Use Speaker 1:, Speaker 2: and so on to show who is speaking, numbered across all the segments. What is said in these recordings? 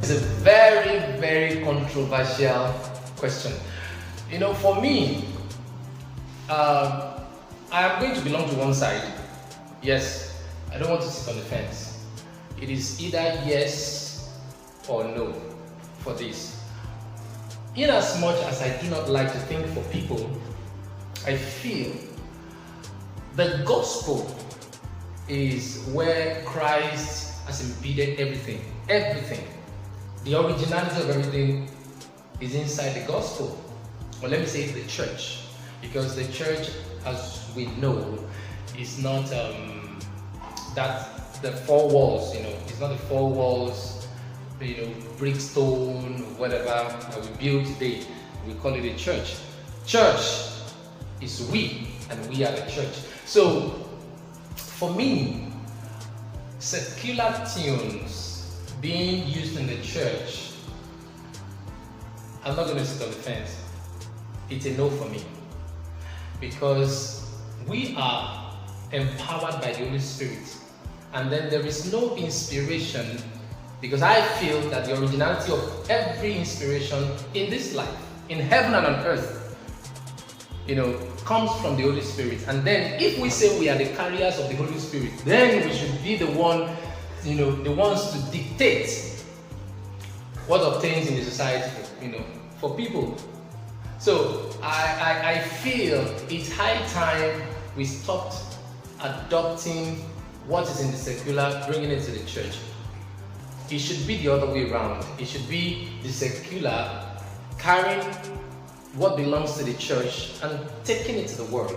Speaker 1: It's a very, very controversial question. You know, for me, I am going to belong to one side. Yes, I don't want to sit on the fence. It is either yes or no for this. In as much as I do not like to think for people, I feel the gospel is where Christ has embedded everything. Everything. The originality of everything is inside the gospel. Or let me say the church. Because the church, as we know, is not that the four walls, you know, it's not the four walls, you know, brick, stone, whatever that we build today. We call it a church. Church is we, and we are the church. So, for me, secular tunes being used in the church, I'm not going to sit on the fence. It's a no for me. Because we are empowered by the Holy Spirit. And then there is no inspiration, because I feel that the originality of every inspiration in this life, in heaven and on earth, you know, comes from the Holy Spirit. And then if we say we are the carriers of the Holy Spirit, then we should be the one, you know, the ones to dictate what obtains in the society, you know, for people. So I feel it's high time we stopped adopting what is in the secular, bringing it to the church. It should be the other way around. It should be the secular carrying what belongs to the church and taking it to the world.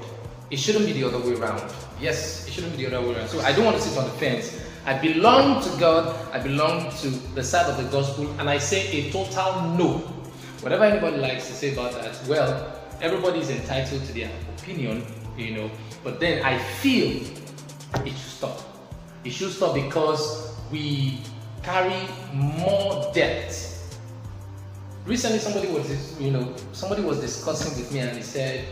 Speaker 1: It shouldn't be the other way around. Yes, it shouldn't be the other way around. So I don't want to sit on the fence. I belong to God. I belong to the side of the gospel, and I say a total no. Whatever anybody likes to say about that, well, everybody is entitled to their opinion, you know, but then I feel it should stop. It should stop because we carry more depth. Recently, somebody was discussing with me, and he said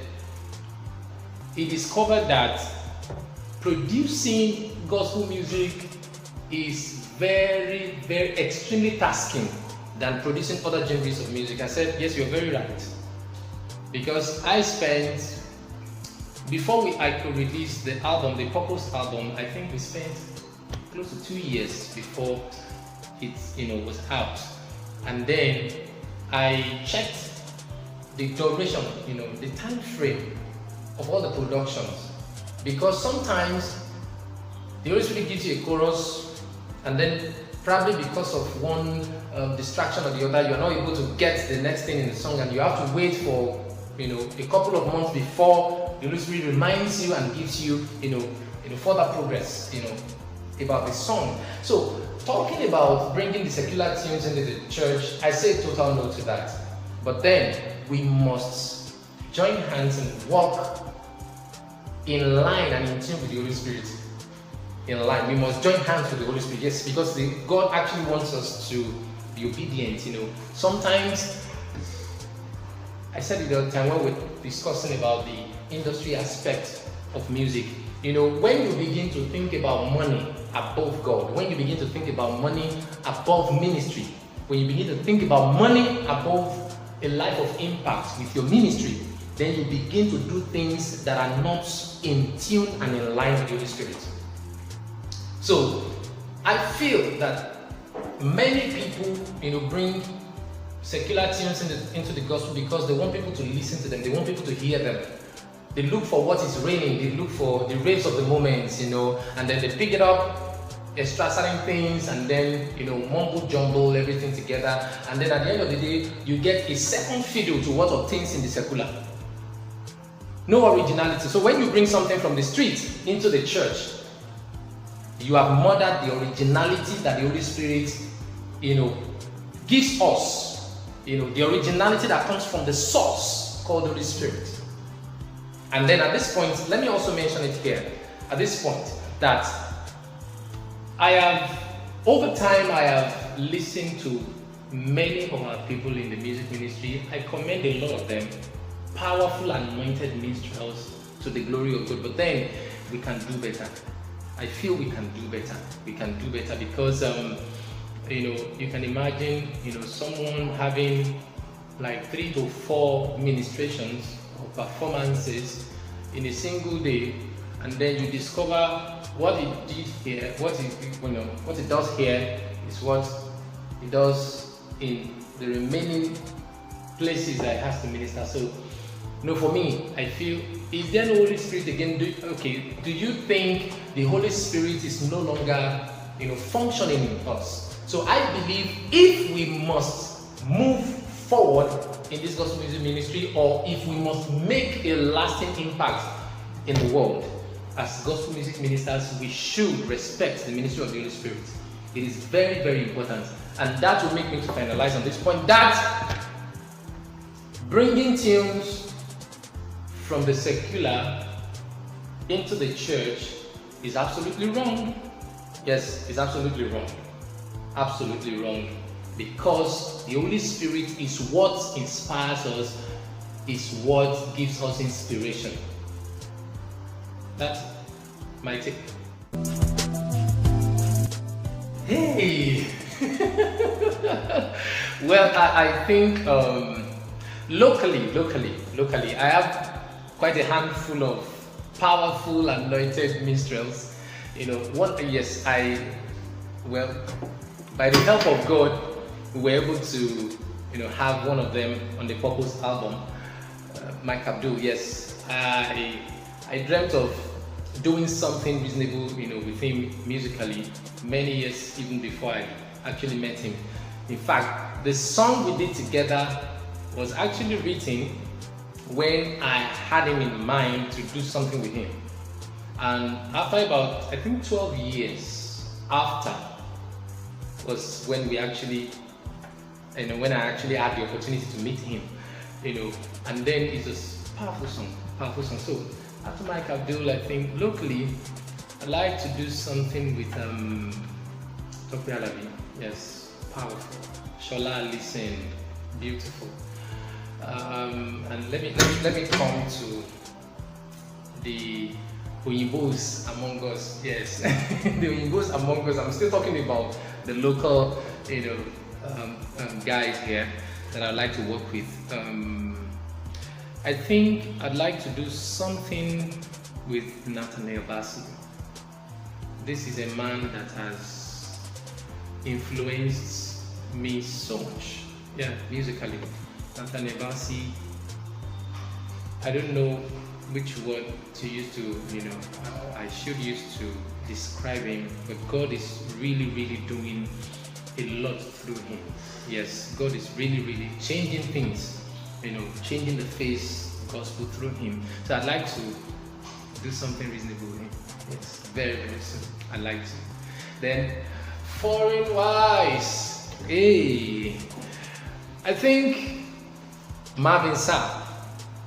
Speaker 1: he discovered that producing gospel music is very, very extremely tasking than producing other genres of music. I said, yes, you're very right. Because I spent, before I could release the album, the Purpose album, I think we spent close to 2 years before it, you know, was out. And then I checked the duration, you know, the time frame of all the productions. Because sometimes the Holy Spirit gives you a chorus, and then probably because of one distraction or the other, you're not able to get the next thing in the song, and you have to wait for, you know, a couple of months before the Holy Spirit reminds you and gives you, you know, further progress, you know, about the song. So, talking about bringing the secular tunes into the church, I say total no to that. But then we must join hands and walk in line and in tune with the Holy Spirit. In line, we must join hands with the Holy Spirit. Yes, because God actually wants us to be obedient. You know, sometimes I said it the other time when we were discussing about the industry aspect of music. You know, when you begin to think about money above God, when you begin to think about money above ministry, when you begin to think about money above a life of impact with your ministry, then you begin to do things that are not in tune and in line with the Holy Spirit. So, I feel that many people, you know, bring secular tunes into the gospel because they want people to listen to them, they want people to hear them. They look for what is reigning, they look for the raves of the moment, you know, and then they pick it up, extract certain things, and then, you know, mumble jumble everything together, and then at the end of the day, you get a second fiddle to what obtains in the secular. No originality. So when you bring something from the street into the church, you have murdered the originality that the Holy Spirit, you know, gives us. You know, the originality that comes from the source called the Holy Spirit. And then at this point, let me also mention it here. At this point, that I have, over time, I have listened to many of our people in the music ministry. I commend a lot of them. Powerful, anointed minstrels to the glory of God. But then we can do better. I feel we can do better. We can do better because you can imagine, someone having like 3 to 4 ministrations or performances in a single day, and then you discover what it did here, what it does here is what it does in the remaining places that it has to minister. So, for me, I feel, is there no Holy Spirit again? Do you think the Holy Spirit is no longer, functioning in us? So I believe if we must move forward in this gospel music ministry, or if we must make a lasting impact in the world, as gospel music ministers, we should respect the ministry of the Holy Spirit. It is very, very important. And that will make me to finalize on this point, that bringing tunes from the secular into the church is absolutely wrong. Yes, it's absolutely wrong. Absolutely wrong. Because the Holy Spirit is what inspires us, is what gives us inspiration. That's my take. Hey! Well, I think locally, I have quite a handful of powerful anointed minstrels. By the help of God, we were able to, have one of them on the Purpose album, Mike Abdul. Yes, I dreamt of doing something reasonable, with him musically many years even before I actually met him. In fact, the song we did together was actually written when I had him in mind to do something with him. And after about, I think 12 years after, was when we actually, when I actually had the opportunity to meet him, and then it's a powerful song. So after Mike Abdul, I think locally, I like to do something with Tope Alabi. Yes, powerful. Shola, listen, beautiful. And let me come to the Oyimbos among us. Yes, the Oyimbos among us. I'm still talking about the local, guys here that I like to work with. I think I'd like to do something with Nathaniel Bassey. This is a man that has influenced me so much, musically. Nathaniel Bassey, I don't know which word to use to, I should use to describe him, but God is really, really doing a lot through him. Yes, God is really, really changing things, changing the face of gospel through him. So I'd like to do something reasonable with him. Yes, very, very soon. I'd like to. Then, foreign wise, I think Marvin Sapp,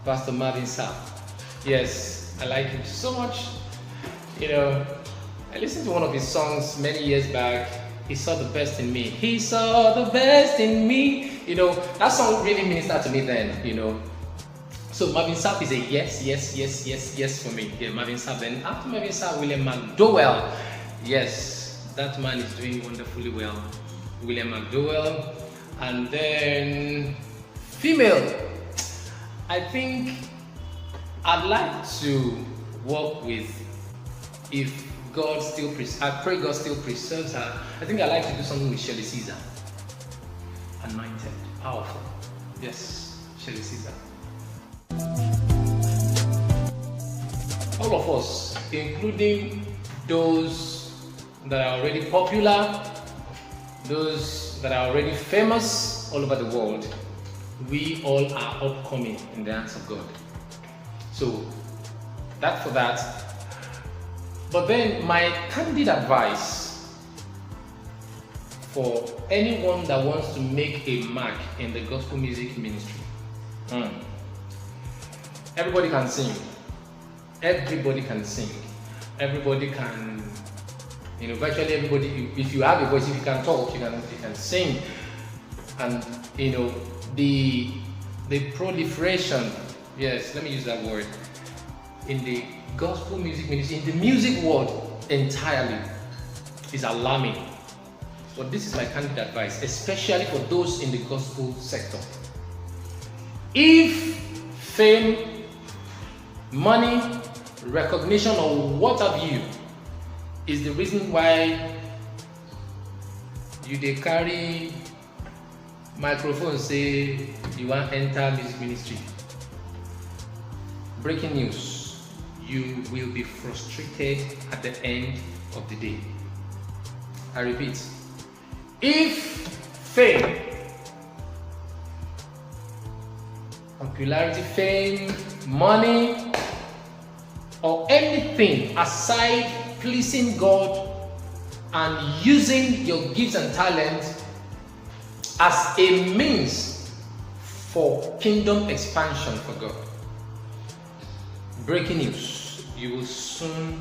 Speaker 1: Pastor Marvin Sapp. Yes, I like him so much. I listened to one of his songs many years back. He saw the best in me. He saw the best in me. That song really ministered to me then, So Marvin Sapp is a yes for me. Yeah, Marvin Sapp. Then after Marvin Sapp, William McDowell. Yes, that man is doing wonderfully well. William McDowell. And then female. I think I'd like to work with, if God still, I pray God still preserves her. I think I'd like to do something with Shelley Caesar. Anointed, powerful. Yes, Shelley Caesar. All of us, including those that are already popular, those that are already famous all over the world, we all are upcoming in the hands of God. So, that for that. But then my candid advice for anyone that wants to make a mark in the gospel music ministry. Everybody can sing. Everybody can sing. Everybody can, virtually everybody, if you have a voice, if you can talk, you can sing. And, the proliferation, yes, let me use that word, in the gospel music ministry, in the music world entirely, is alarming. But this is my candid advice, especially for those in the gospel sector. If fame, money, recognition, or what have you is the reason why you dey carry microphone say you want enter music ministry, breaking news, you will be frustrated at the end of the day. I repeat, if fame, popularity, fame, money, or anything aside pleasing God and using your gifts and talents as a means for kingdom expansion for God, breaking news, you will soon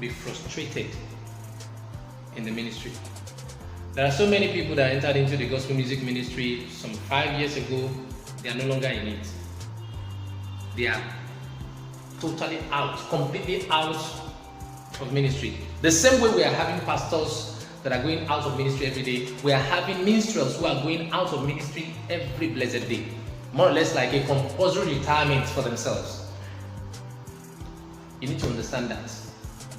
Speaker 1: be frustrated in the ministry. There are so many people that entered into the gospel music ministry some 5 years ago. They are no longer in it. They are totally out, completely out of ministry. The same way we are having pastors that are going out of ministry every day, we are having minstrels who are going out of ministry every blessed day. More or less like a compulsory retirement for themselves. You need to understand that.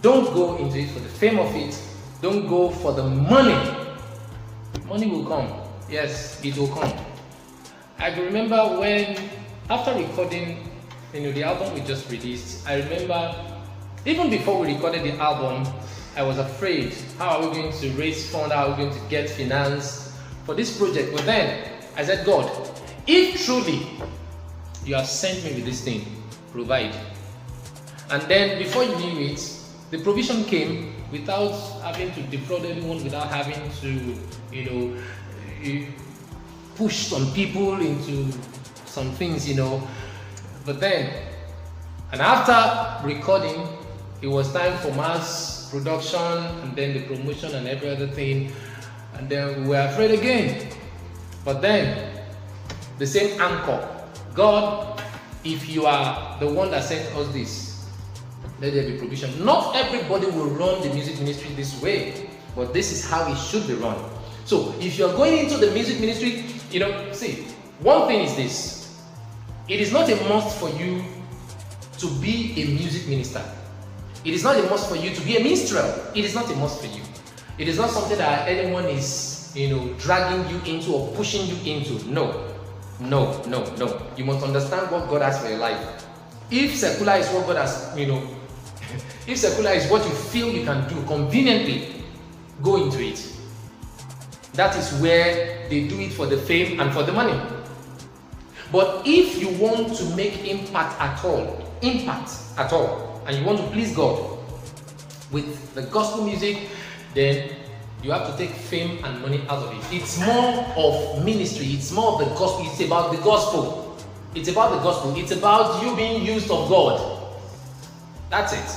Speaker 1: Don't go into it for the fame of it. Don't go for the money. Money will come. Yes, it will come. I remember when, after recording, the album we just released, I remember even before we recorded the album, I was afraid, how are we going to raise funds, how are we going to get finance for this project? But then I said, God, if truly you have sent me with this thing, provide. And then before you knew it, the provision came without having to defraud anyone, without having to, push some people into some things, But then, and after recording, it was time for mass production and then the promotion and every other thing. And then we were afraid again. But then, the same anchor, God, if you are the one that sent us this, let there be provision. Not everybody will run the music ministry this way, but this is how it should be run. So if you're going into the music ministry, see, one thing is this. It is not a must for you to be a music minister. It is not a must for you to be a minstrel. It is not a must for you. It is not something that anyone is, dragging you into or pushing you into. No. You must understand what God has for your life. If secular is what God has, if secular is what you feel you can do conveniently, go into it. That is where they do it for the fame and for the money. But if you want to make impact at all, and you want to please God with the gospel music, then you have to take fame and money out of it. It's more of ministry. It's more of the gospel. It's about the gospel. It's about the gospel. It's about you being used of God. That's it.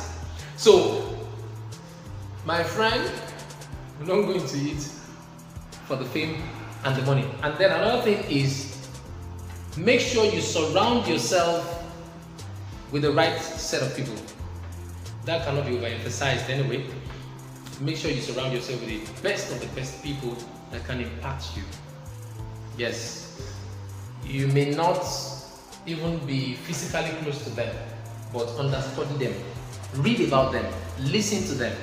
Speaker 1: So, my friend, don't go into it for the fame and the money. And then another thing is, make sure you surround yourself with the right set of people. That cannot be overemphasized anyway. Make sure you surround yourself with the best of the best people that can impact you. Yes, you may not even be physically close to them, but understudy them, read about them, listen to them.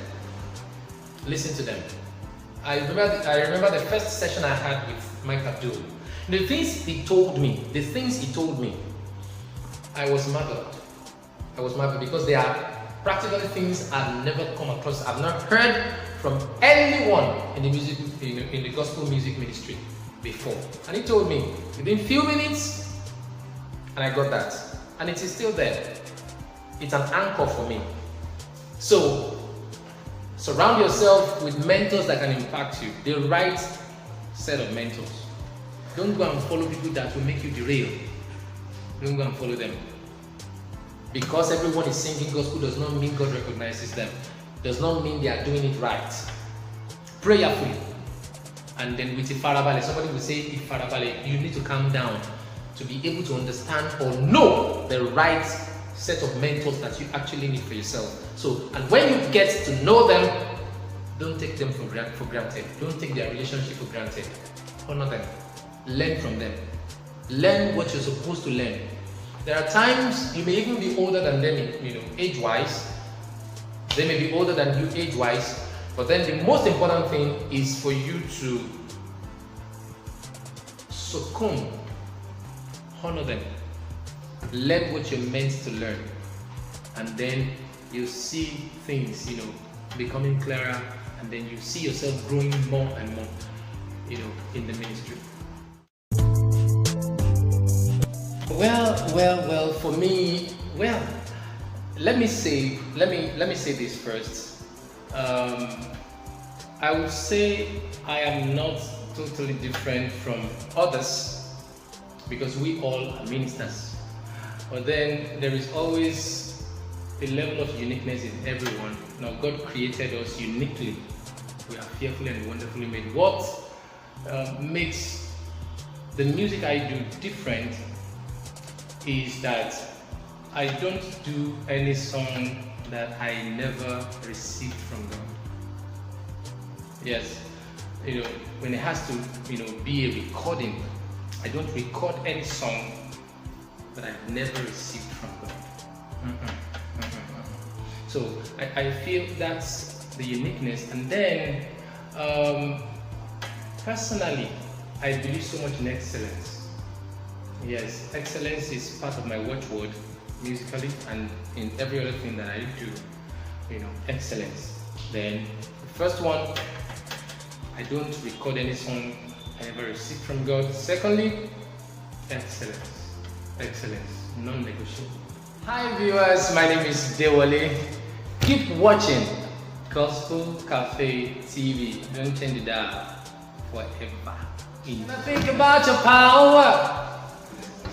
Speaker 1: I remember the first session I had with Mike Adewole. The things he told me, I was marveled. Because they are practically things I've never come across. I've not heard from anyone in the music, in the gospel music ministry before. And he told me within few minutes, and I got that. And it is still there. It's an anchor for me. So, surround yourself with mentors that can impact you. The right set of mentors. Don't go and follow people that will make you derail. Don't go and follow them. Because everyone is singing gospel does not mean God recognizes them. Does not mean they are doing it right. Prayerfully. And then with Ifarabale, somebody will say, Ifarabale, you need to calm down to be able to understand or know the right set of mentors that you actually need for yourself. So, and when you get to know them, Don't take them for granted. Don't take their relationship for granted. Honor them. Learn from them. Learn what you're supposed to learn. There are times you may even be older than them, age-wise. They may be older than you age-wise. But then the most important thing is for you to succumb. Honor them. Learn what you're meant to learn. And then you see things, becoming clearer, and then you see yourself growing more and more, in the ministry. Well, for me, let me say this first. I would say I am not totally different from others because we all are ministers. But then there is always a level of uniqueness in everyone. Now God created us uniquely. We are fearfully and wonderfully made. What makes the music I do different is that I don't do any song that I never received from God. Yes, when it has to, be a recording, I don't record any song that I've never received from God. So I feel that's the uniqueness. And then, personally, I believe so much in excellence. Yes, excellence is part of my watchword musically and in every other thing that I do, excellence. Then, the first one, I don't record any song I ever received from God. Secondly, excellence. Excellence, non-negotiable. Hi viewers, my name is Dewoley. Keep watching Gospel Cafe TV. Don't change it dial forever. I think about your power,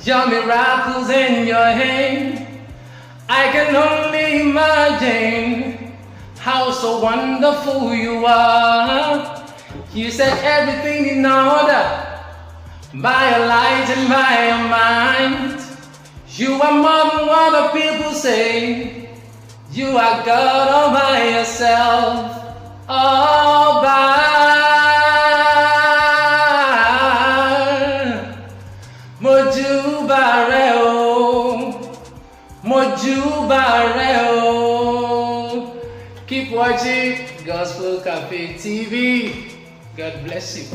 Speaker 1: your miracles in your hand. I can only imagine how so wonderful you are. You set everything in order by your light and by your mind. You are more than what the people say. You are God all by yourself, all by. Moju bareo, Moju bareo. Keep watching Gospel Cafe TV. God bless you.